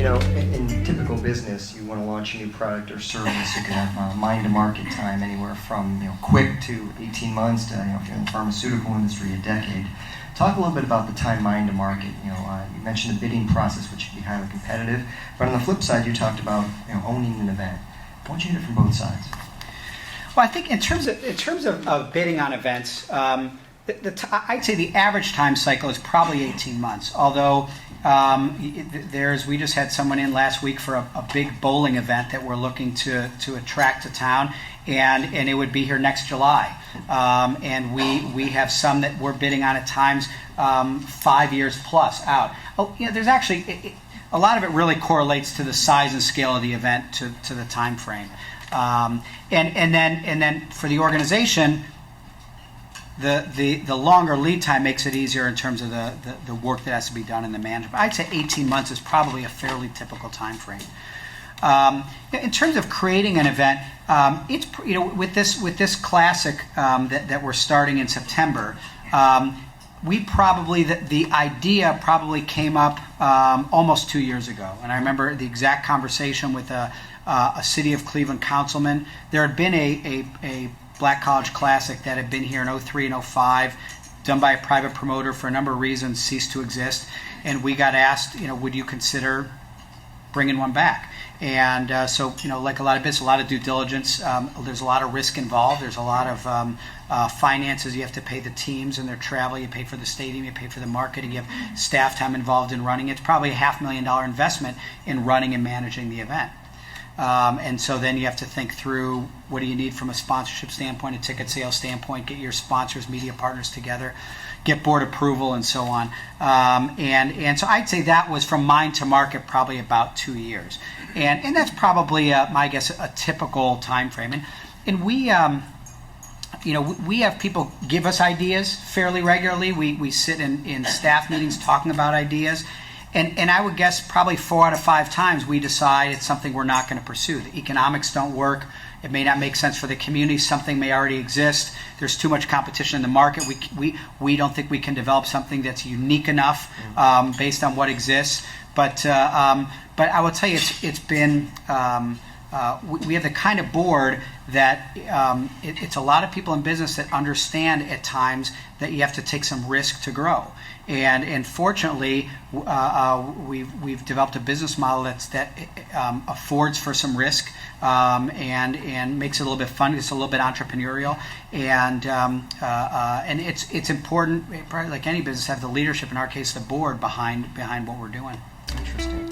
in typical business, you want to launch a new product or service, you can have mind-to-market time anywhere from quick to 18 months to, if you're in the pharmaceutical industry, a decade. Talk a little bit about the time mind-to-market. You mentioned the bidding process, which can be highly competitive, but on the flip side, you talked about owning an event. Why don't you hit it from both sides? Well, I think in terms of bidding on events, I'd say the average time cycle is probably 18 months. Although we just had someone in last week for a big bowling event that we're looking to attract to town, and it would be here next July. And we have some that we're bidding on at times 5 years plus out. There's actually a lot of it really correlates to the size and scale of the event to the time frame. And then for the organization, the longer lead time makes it easier in terms of the work that has to be done in the management. I'd say 18 months is probably a fairly typical time frame. In terms of creating an event, it's with this classic that we're starting in September. The idea probably came up almost 2 years ago, and I remember the exact conversation with a City of Cleveland councilman. There had been a Black College Classic that had been here in 03 and 05, done by a private promoter for a number of reasons, ceased to exist, and we got asked, would you consider bringing one back? And so, like a lot of business, a lot of due diligence. There's a lot of risk involved. There's a lot of finances. You have to pay the teams and their travel. You pay for the stadium. You pay for the marketing. You have staff time involved in running. It's probably a $500,000 investment in running and managing the event. And so then you have to think through what do you need from a sponsorship standpoint, a ticket sales standpoint, get your sponsors, media partners together, get board approval, and so on. And so I'd say that was from mind to market probably about 2 years. And that's probably, I guess, a typical time frame. And we have people give us ideas fairly regularly. We sit in staff meetings talking about ideas. And I would guess probably 4 out of 5 times we decide it's something we're not going to pursue. The economics don't work. It may not make sense for the community. Something may already exist. There's too much competition in the market. We don't think we can develop something that's unique enough based on what exists. But I will tell you, it's been we have the kind of board that it's a lot of people in business that understand at times that you have to take some risk to grow. And fortunately, we've developed a business model that affords for some risk and makes it a little bit fun. It's a little bit entrepreneurial, and it's important. Probably like any business, have the leadership. In our case, the board behind what we're doing. Interesting.